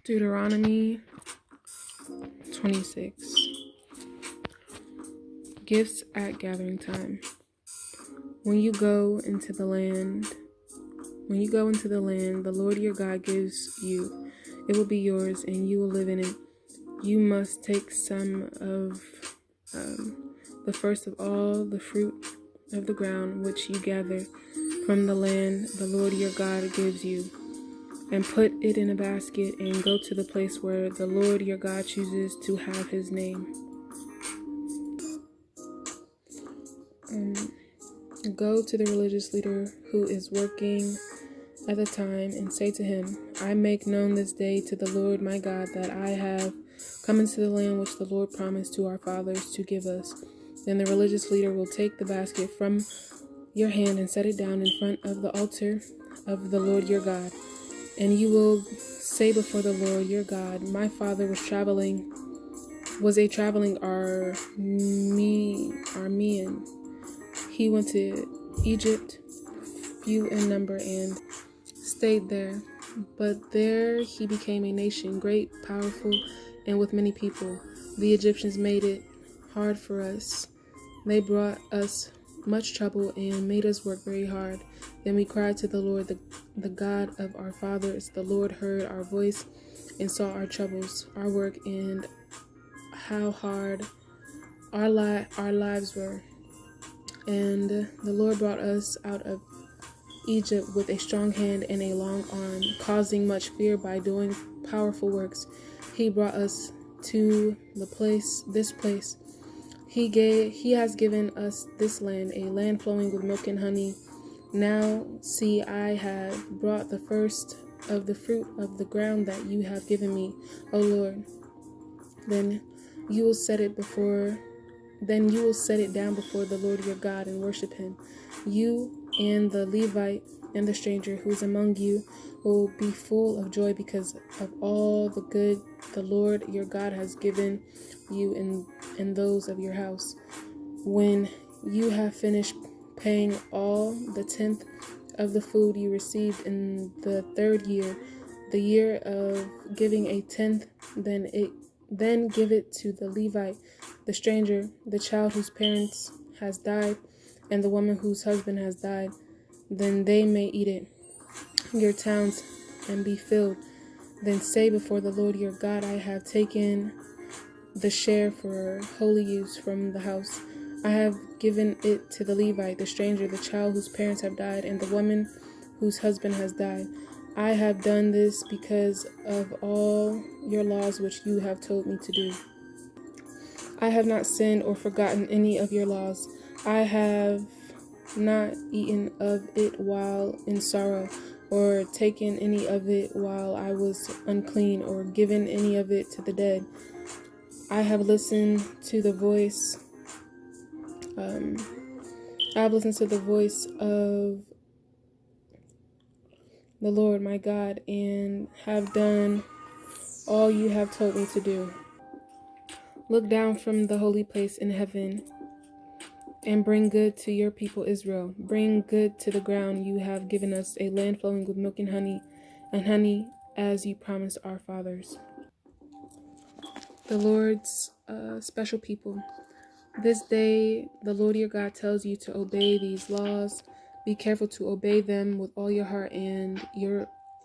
Deuteronomy 26. Gifts at gathering time. When you go into the land the Lord your God gives you, it will be yours and you will live in it. You must take some of the first of all the fruit of the ground which you gather from the land the Lord your God gives you, and put it in a basket and go to the place where the Lord your God chooses to have his name. Go to the religious leader who is working at the time and say to him, I make known this day to the Lord my God that I have come into the land which the Lord promised to our fathers to give us. Then the religious leader will take the basket from your hand and set it down in front of the altar of the Lord your God. And you will say before the Lord your God, my father was a traveling Aramean. He went to Egypt, few in number, and stayed there. But there he became a nation, great, powerful, and with many people. The Egyptians made it hard for us. They brought us much trouble and made us work very hard. Then we cried to the Lord, the God of our fathers. The Lord heard our voice and saw our troubles, our work, and how hard our lives were. And the Lord brought us out of Egypt with a strong hand and a long arm, causing much fear by doing powerful works. He brought us to this place. He has given us this land, a land flowing with milk and honey. Now, see, I have brought the first of the fruit of the ground that you have given me, O Lord. Then you will set it down before the Lord your God and worship him. You and the Levite and the stranger who is among you will be full of joy because of all the good the Lord your God has given you and those of your house. When you have finished paying all the 10th of the food you received in the 3rd year, the year of giving a 10th, then give it to the Levite, the stranger, the child whose parents has died, and the woman whose husband has died. Then they may eat it, your towns, and be filled. Then say before the Lord your God, I have taken the share for holy use from the house. I have given it to the Levite, the stranger, the child whose parents have died, and the woman whose husband has died. I have done this because of all your laws which you have told me to do. I have not sinned or forgotten any of your laws. I have not eaten of it while in sorrow, or taken any of it while I was unclean, or given any of it to the dead. I have listened to the voice. Of the Lord my God, and have done all you have told me to do. Look down from the holy place in heaven and bring good to your people Israel. Bring good to the ground you have given us, a land flowing with milk and honey as you promised our fathers. The Lord's special people. This day the Lord your God tells you to obey these laws. Be careful to obey them with all your heart and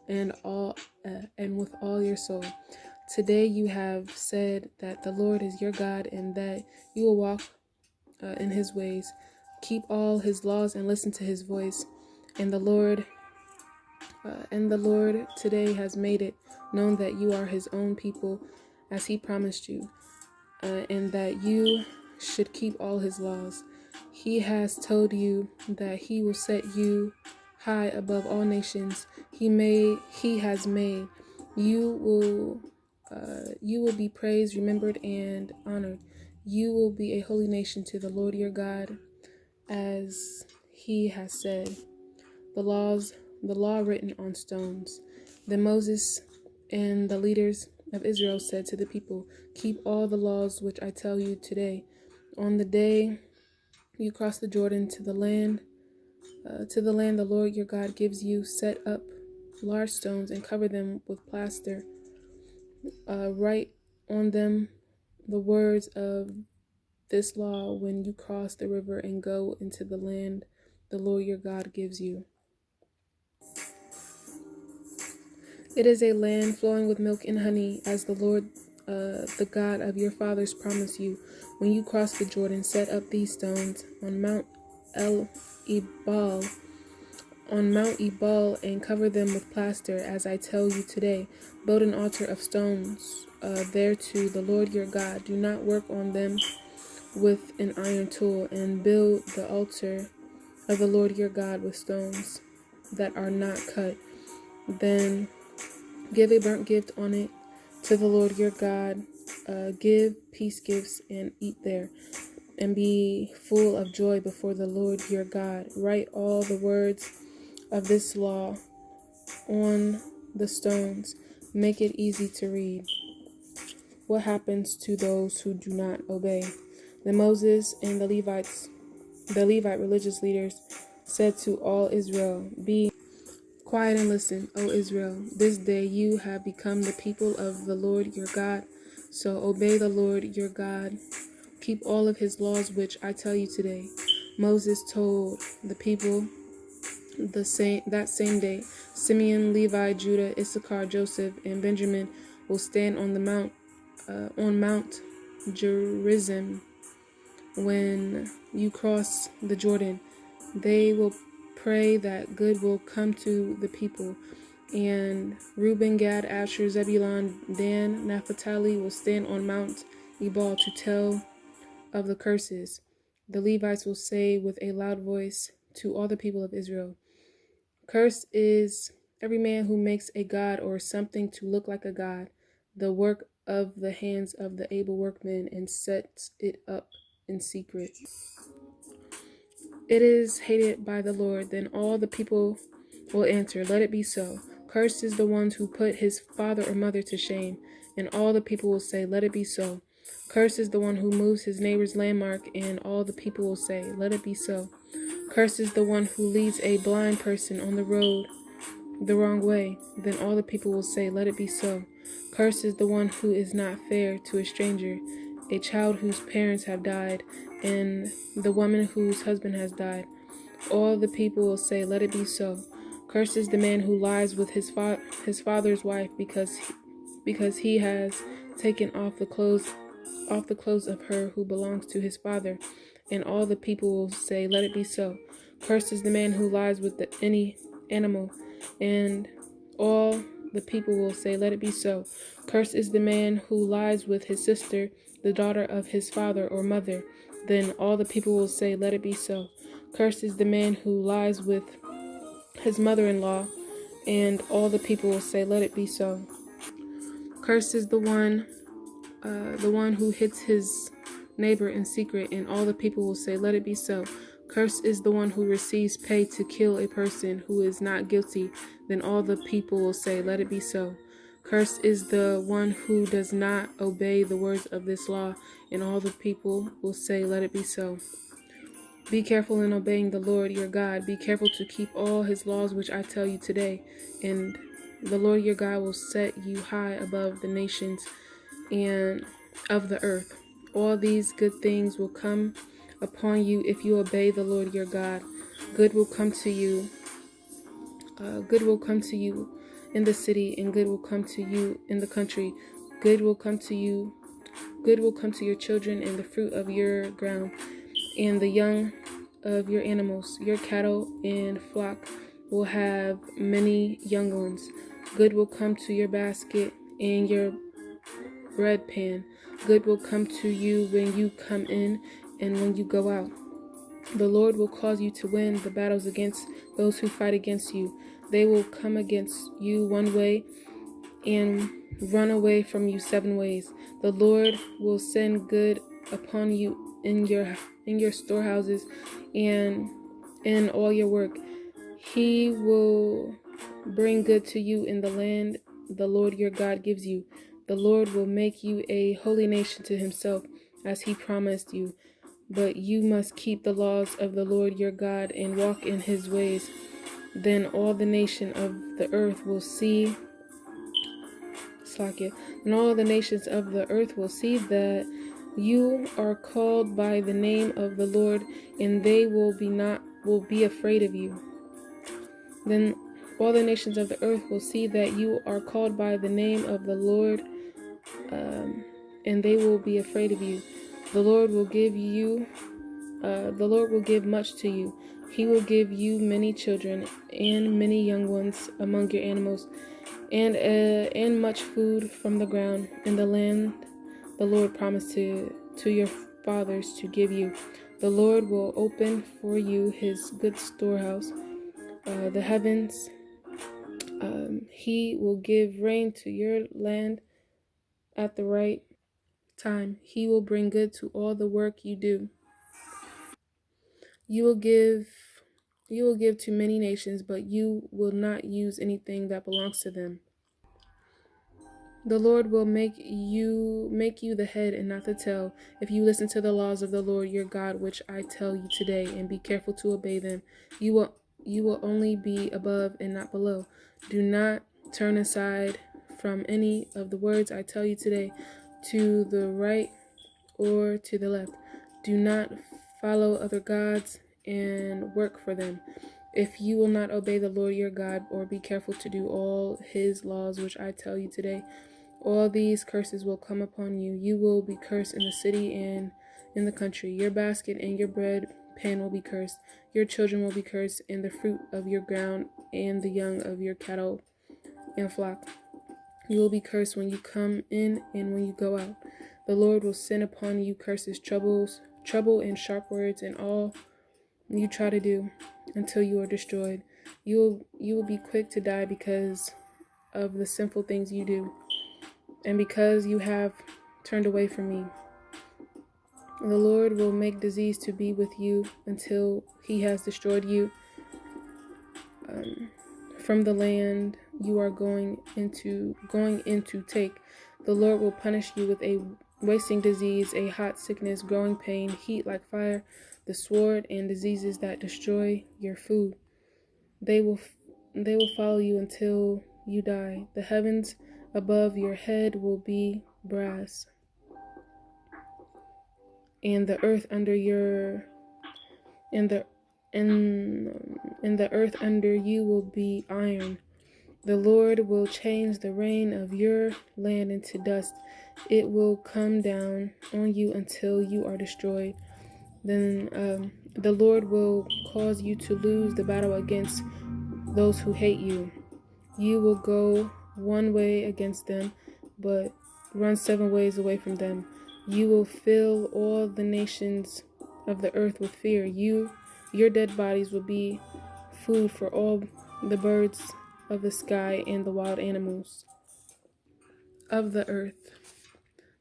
with all your soul. Today you have said that the Lord is your God and that you will walk in his ways. Keep all his laws and listen to his voice. And the Lord today has made it known that you are his own people, as he promised you, and that you should keep all his laws. He has told you that he will set you high above all nations he has made. You will be praised, remembered, and honored. You will be a holy nation to the Lord your God, as he has said. The law written on stones. Then Moses and the leaders of Israel said to the people, keep all the laws which I tell you today. On the day you cross the Jordan to the land the Lord your God gives you, set up large stones and cover them with plaster. Write on them the words of this law when you cross the river and go into the land the Lord your God gives you. It is a land flowing with milk and honey, as the Lord, the God of your fathers, promised you. When you cross the Jordan, set up these stones on Mount Ebal, and cover them with plaster, as I tell you today. Build an altar of stones there to the Lord your God. Do not work on them with an iron tool, and build the altar of the Lord your God with stones that are not cut. Then give a burnt gift on it to the Lord your God. Give peace gifts and eat there, and be full of joy before the Lord your God. Write all the words of this law on the stones. Make it easy to read. What happens to those who do not obey? Then Moses and the Levite religious leaders, said to all Israel, "Be quiet and listen, O Israel. This day you have become the people of the Lord your God. So obey the Lord your God. Keep all of his laws which I tell you today." Moses told the people that same day, Simeon, Levi, Judah, Issachar, Joseph, and Benjamin will stand on Mount Gerizim when you cross the Jordan. They will pray that good will come to the people. And Reuben, Gad, Asher, Zebulun, Dan, Naphtali will stand on Mount Ebal to tell of the curses. The Levites will say with a loud voice to all the people of Israel, "Cursed is every man who makes a god or something to look like a god, the work of the hands of the able workmen, and sets it up in secret. It is hated by the Lord." Then all the people will answer, "Let it be so." Cursed is the one who put his father or mother to shame. And all the people will say, "Let it be so." Cursed is the one who moves his neighbor's landmark. And all the people will say, "Let it be so." Cursed is the one who leads a blind person on the road the wrong way. Then all the people will say, "Let it be so." Cursed is the one who is not fair to a stranger, a child whose parents have died, and the woman whose husband has died. All the people will say, "Let it be so." Cursed is the man who lies with his father's wife, because he has taken off the clothes of her who belongs to his father. And all the people will say, "Let it be so." Cursed is the man who lies with any animal. And all the people will say, "Let it be so." Cursed is the man who lies with his sister, the daughter of his father or mother. Then all the people will say, "Let it be so." Cursed is the man who lies with his mother-in-law. And all the people will say, "Let it be so." Cursed is the one who hits his neighbor in secret. And all the people will say, "Let it be so." Cursed is the one who receives pay to kill a person who is not guilty. Then all the people will say, "Let it be so." Cursed is the one who does not obey the words of this law. And all the people will say, "Let it be so." Be careful in obeying the Lord your God. Be careful to keep all his laws which I tell you today. And the Lord your God will set you high above the nations and of the earth. All these good things will come upon you if you obey the Lord your God. Good will come to you. Good will come to you in the city, and good will come to you in the country. Good will come to you. Good will come to your children, and the fruit of your ground, and the young of your animals. Your cattle and flock will have many young ones. Good will come to your basket and your bread pan. Good will come to you when you come in and when you go out. The Lord will cause you to win the battles against those who fight against you. They will come against you one way and run away from you 7 ways. The Lord will send good upon you in your storehouses and in all your work. He will bring good to you in the land the Lord your God gives you. The Lord will make you a holy nation to himself, as he promised you. But you must keep the laws of the Lord your God and walk in his ways. Then all the nation of the earth will see And all the nations of the earth will see that you are called by the name of the Lord, and they will be afraid of you. Then all the nations of the earth will see that you are called by the name of the Lord, and they will be afraid of you. The Lord will give much to you. He will give you many children and many young ones among your animals, and much food from the ground in the land the Lord promised to your fathers to give you. The Lord will open for you his good storehouse, the heavens. He will give rain to your land at the right time. He will bring good to all the work you do. You will give to many nations, but you will not use anything that belongs to them. The Lord will make you the head and not the tail, if you listen to the laws of the Lord your God, which I tell you today, and be careful to obey them. You will only be above and not below. Do not turn aside from any of the words I tell you today, to the right or to the left. Do not follow other gods and work for them. If you will not obey the Lord your God, or be careful to do all his laws which I tell you today, all these curses will come upon you. You will be cursed in the city and in the country. Your basket and your bread pan will be cursed. Your children will be cursed, and the fruit of your ground and the young of your cattle and flock. You will be cursed when you come in and when you go out. The Lord will send upon you curses, trouble and sharp words, and all you try to do, until you are destroyed. You will be quick to die because of the sinful things you do, and because you have turned away from me. The Lord will make disease to be with you until he has destroyed you from the land you are going into take. The Lord will punish you with a wasting disease, a hot sickness, growing pain, heat like fire, the sword, and diseases that destroy your food. They will follow you until you die. The heavens above your head will be brass, and the earth under your and the earth under you will be iron. The Lord will change the rain of your land into dust. It will come down on you until you are destroyed. Then the Lord will cause you to lose the battle against those who hate you. You will go one way against them, but run 7 ways away from them. You will fill all the nations of the earth with fear. Your dead bodies will be food for all the birds of the sky and the wild animals of the earth.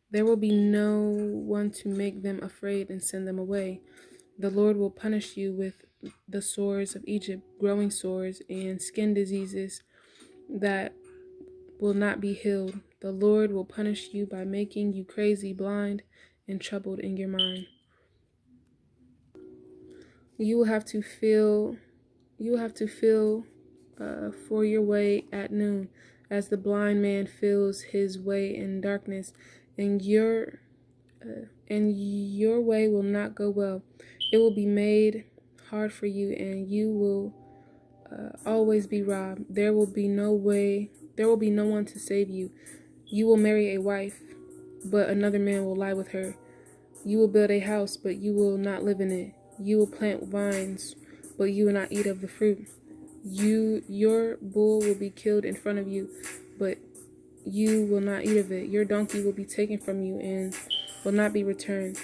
There will be no one to make them afraid and send them away. The Lord will punish you with the sores of Egypt, growing sores and skin diseases that will not be healed. The Lord will punish you by making you crazy, blind, and troubled in your mind. You will have to feel for your way at noon, as the blind man feels his way in darkness, and your way will not go well. It will be made hard for you, and you will always be robbed. There will be no one to save you. You will marry a wife, but another man will lie with her. You will build a house, but you will not live in it. You will plant vines, but you will not eat of the fruit. Your bull will be killed in front of you, but you will not eat of it. Your donkey will be taken from you and will not be returned.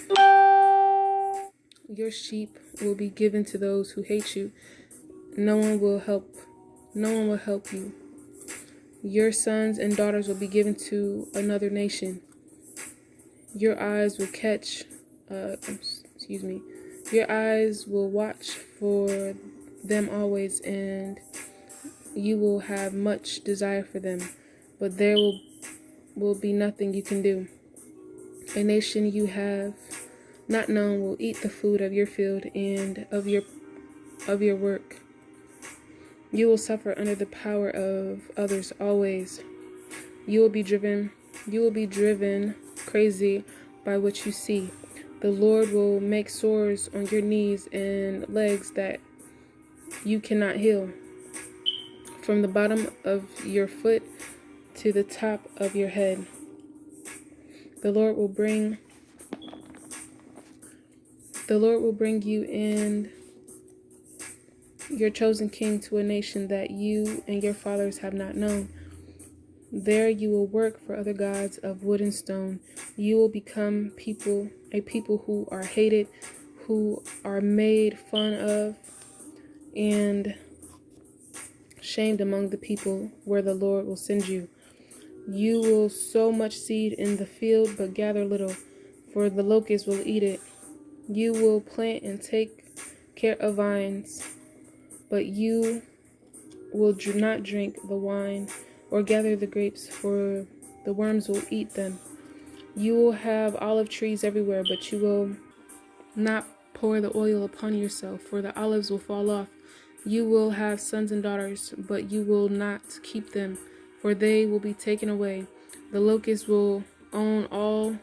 Your sheep will be given to those who hate you. No one will help you. Your sons and daughters will be given to another nation. Your eyes will Your eyes will watch for them always, and you will have much desire for them, but there will be nothing you can do. A nation you have not known will eat the food of your field and of your work. You will suffer under the power of others always. You will be driven crazy by what you see. The Lord will make sores on your knees and legs that you cannot heal. From the bottom of your foot to the top of your head. The Lord will bring you and your chosen king to a nation that you and your fathers have not known. There you will work for other gods of wood and stone. You will become a people who are hated, who are made fun of and shamed among the people where the Lord will send you. You will sow much seed in the field, but gather little, for the locusts will eat it. You will plant and take care of vines, but you will not drink the wine or gather the grapes, for the worms will eat them. You will have olive trees everywhere, but you will not pour the oil upon yourself, for the olives will fall off. You will have sons and daughters, but you will not keep them, for they will be taken away. The locusts will own all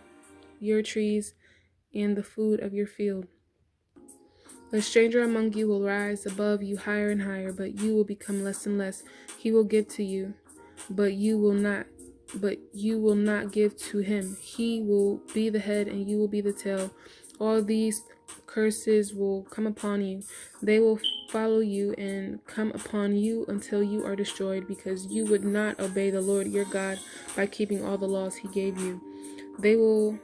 your trees and the food of your field. The stranger among you will rise above you higher and higher, but you will become less and less. He will give to you, but you will not give to him. He will be the head and you will be the tail. All these curses will come upon you. They will follow you and come upon you until you are destroyed, because you would not obey the Lord your God by keeping all the laws he gave you. They will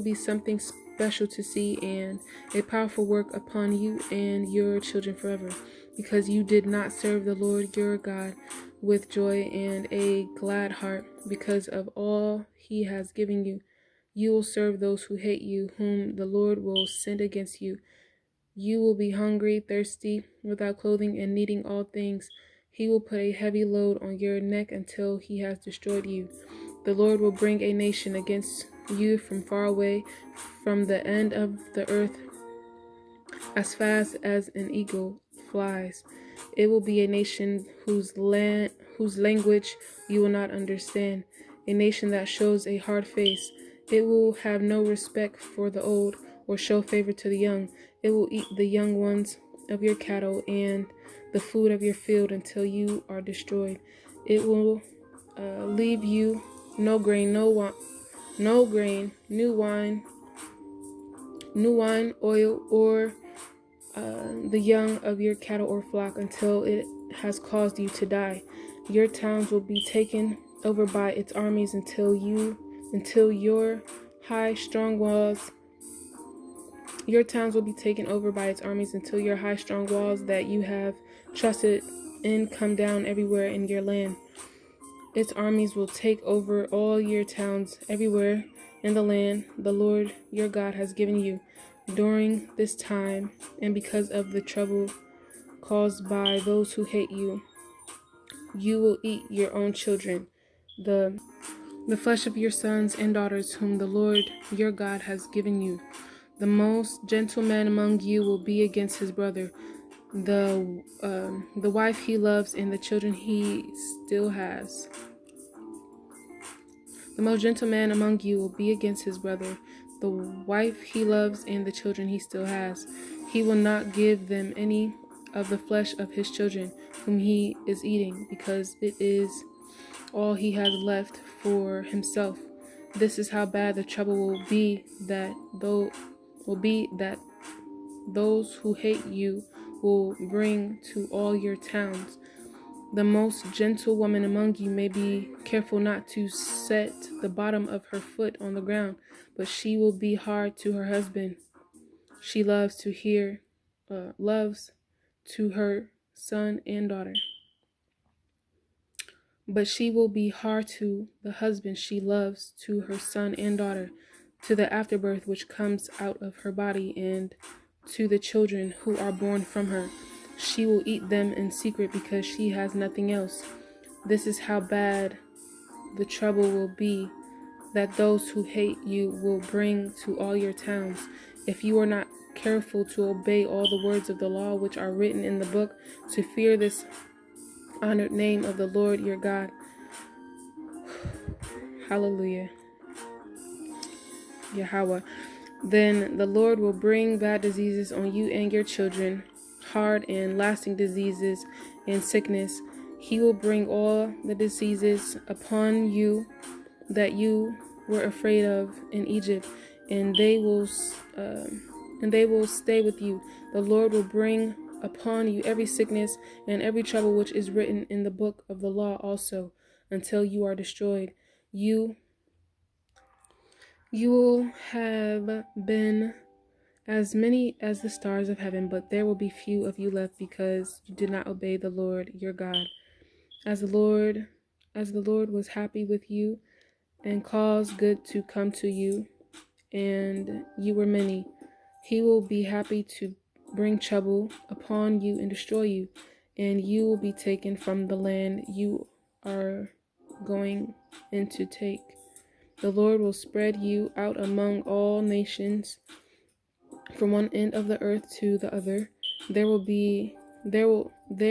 be something special to see and a powerful work upon you and your children forever, because you did not serve the Lord your God with joy and a glad heart because of all he has given you. You will serve those who hate you, whom the Lord will send against you. You will be hungry, thirsty, without clothing, and needing all things. He will put a heavy load on your neck until he has destroyed you. The Lord will bring a nation against you from far away, from the end of the earth, as fast as an eagle flies. It will be a nation whose language you will not understand, a nation that shows a hard face. It will have no respect for the old or show favor to the young. It will eat the young ones of your cattle and the food of your field until you are destroyed. It will leave you no grain, new wine, oil, or the young of your cattle or flock until it has caused you to die. Your towns will be taken over by its armies until your high strong walls that you have trusted in come down everywhere in your land. Its armies will take over all your towns everywhere in the land the Lord your God has given you. During this time, and because of the trouble caused by those who hate you, you will eat your own children, the flesh of your sons and daughters whom the Lord your God has given you. The most gentle man among you will be against his brother, the wife he loves and the children he still has. The most gentle man among you will be against his brother, the wife he loves and the children he still has. He will not give them any of the flesh of his children whom he is eating, because it is all he has left for himself. This is how bad the trouble will be that those who hate you will bring to all your towns. The most gentle woman among you may be careful not to set the bottom of her foot on the ground, but she will be hard to her husband. She loves to her son and daughter. But she will be hard to the husband she loves, to her son and daughter, to the afterbirth which comes out of her body, and to the children who are born from her. She will eat them in secret because she has nothing else. This is how bad the trouble will be that those who hate you will bring to all your towns, if you are not careful to obey all the words of the law which are written in the book, to fear this honored name of the Lord your God. Hallelujah. Yahweh. Then the Lord will bring bad diseases on you and your children, hard and lasting diseases and sickness. He will bring all the diseases upon you that you were afraid of in Egypt, and they will stay with you. The Lord will bring upon you every sickness and every trouble which is written in the book of the law also, until you are destroyed. You will have been as many as the stars of heaven, but there will be few of you left, because you did not obey the Lord your God. As the Lord was happy with you and caused good to come to you, and you were many, he will be happy to bring trouble upon you and destroy you, and you will be taken from the land you are going in to take. The Lord will spread you out among all nations, from one end of the earth to the other. There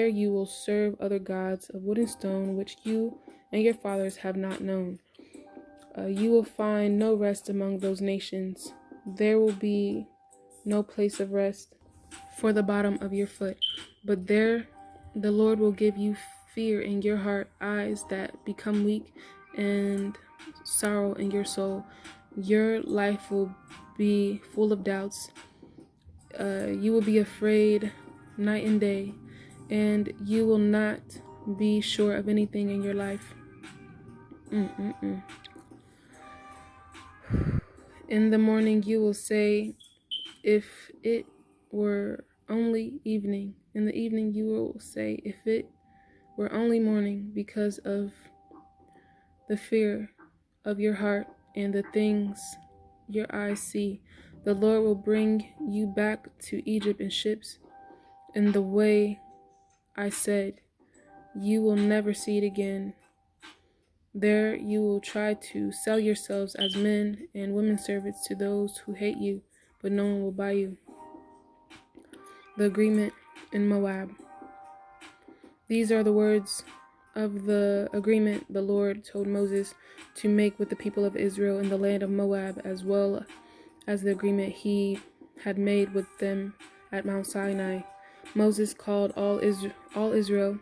you will serve other gods of wood and stone, which you and your fathers have not known. You will find no rest among those nations. There will be no place of rest for the bottom of your foot. But there the Lord will give you fear in your heart, eyes that become weak, and sorrow in your soul. Your life will be full of doubts. You will be afraid night and day, and you will not be sure of anything in your life. In the morning you will say, if it were only evening. In the evening you will say, if it were only morning, because of the fear of your heart and the things your eyes see. The Lord will bring you back to Egypt in ships, in the way I said. You will never see it again. There you will try to sell yourselves as men and women servants to those who hate you, but no one will buy you. The agreement in Moab. These are the words of the agreement the Lord told Moses to make with the people of Israel in the land of Moab, as well as the agreement he had made with them at Mount Sinai. Moses called all Israel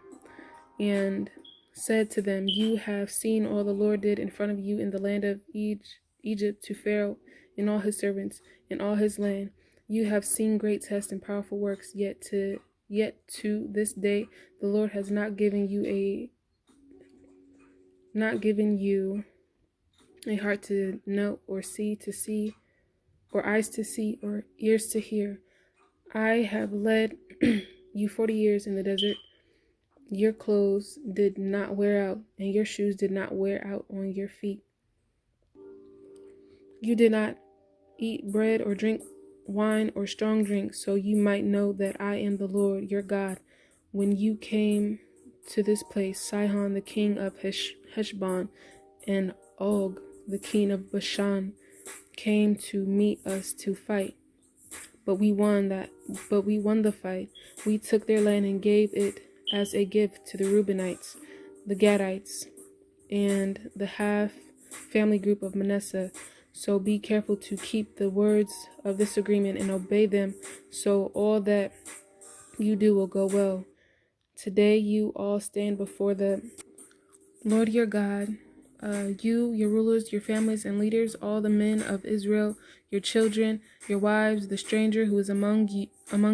and said to them, you have seen all the Lord did in front of you in the land of Egypt to Pharaoh and all his servants and all his land. You have seen great tests and powerful works, yet to this day the Lord has not given you a heart to know, or see, or eyes to see, or ears to hear. I have led you 40 years in the desert. Your clothes did not wear out, and your shoes did not wear out on your feet. You did not eat bread or drink wine or strong drink, so you might know that I am the Lord your God. When you came to this place, Sihon the king of Heshbon and Og the king of Bashan came to meet us to fight. But we won the fight. We took their land and gave it as a gift to the Reubenites, the Gadites, and the half family group of Manasseh. So be careful to keep the words of this agreement and obey them, so all that you do will go well. Today you all stand before the Lord your God, you, your rulers, your families and leaders, all the men of Israel, your children, your wives, the stranger who is among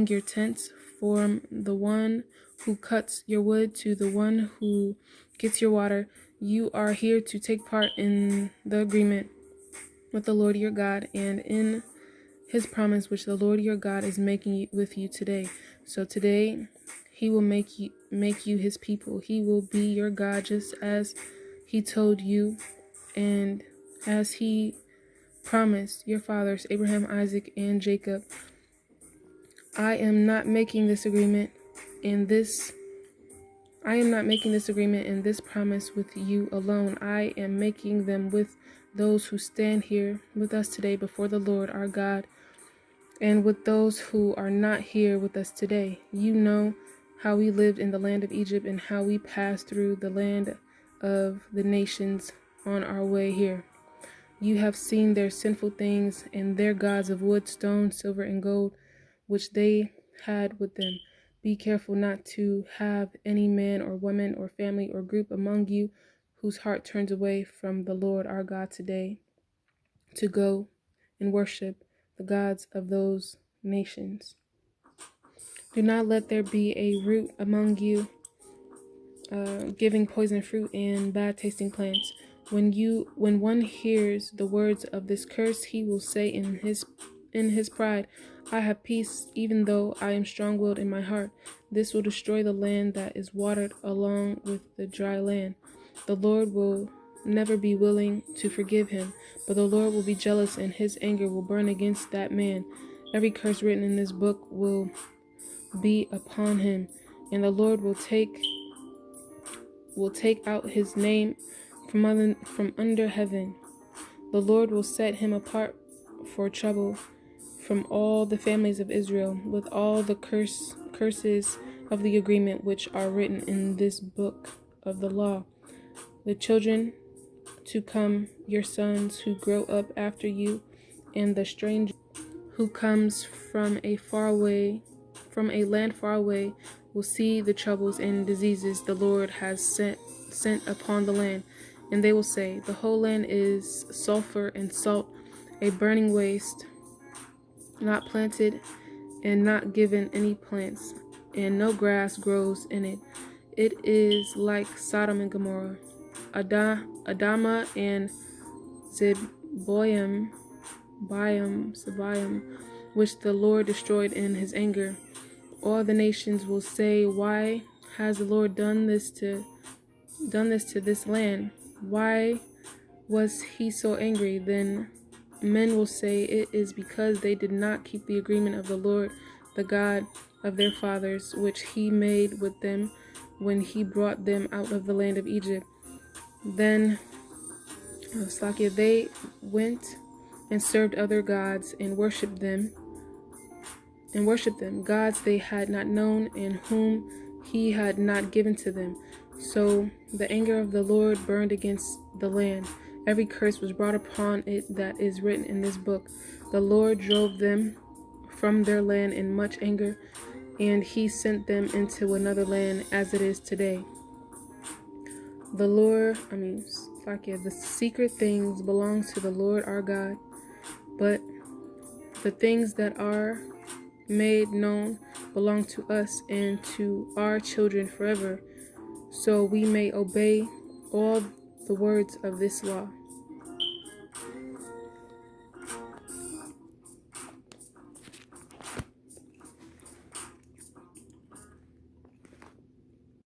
your tents, from the one who cuts your wood to the one who gets your water. You are here to take part in the agreement with the Lord your God and in his promise which the Lord your God is making with you today. So today he will make you his people. He will be your God, just as he told you and as he promised your fathers Abraham, Isaac, and Jacob. I am not making this agreement and this promise with you alone. I am making them with those who stand here with us today before the Lord our God, and with those who are not here with us today. You know how we lived in the land of Egypt and how we passed through the land of the nations on our way here. You have seen their sinful things and their gods of wood, stone, silver, and gold, which they had with them. Be careful not to have any man or woman or family or group among you whose heart turns away from the Lord our God today to go and worship the gods of those nations. Do not let there be a root among you giving poison fruit and bad tasting plants. When one hears the words of this curse, he will say in his pride, I have peace, even though I am strong-willed in my heart. This will destroy the land that is watered along with the dry land. The Lord will never be willing to forgive him, but the Lord will be jealous, and his anger will burn against that man. Every curse written in this book will be upon him, and the Lord will take out his name from under heaven. The Lord will set him apart for trouble from all the families of Israel, with all the curses of the agreement which are written in this book of the law. The children to come, your sons who grow up after you, and the stranger who comes from a land far away, will see the troubles and diseases the Lord has sent upon the land, and they will say, the whole land is sulfur and salt, a burning waste, not planted and not given any plants, and no grass grows in it. It is like Sodom and Gomorrah, Adama and Zeboim, which the Lord destroyed in his anger. All the nations will say, why has the Lord done this to this land? Why was he so angry? Then men will say, it is because they did not keep the agreement of the Lord, the God of their fathers, which he made with them when he brought them out of the land of Egypt. Then they went and served other gods and worshipped them, gods they had not known and whom he had not given to them. So the anger of the Lord burned against the land. Every curse was brought upon it that is written in this book. The Lord drove them from their land in much anger, and he sent them into another land as it is today. The secret things belong to the Lord our God, but the things that are made known belong to us and to our children forever, so we may obey all the words of this law.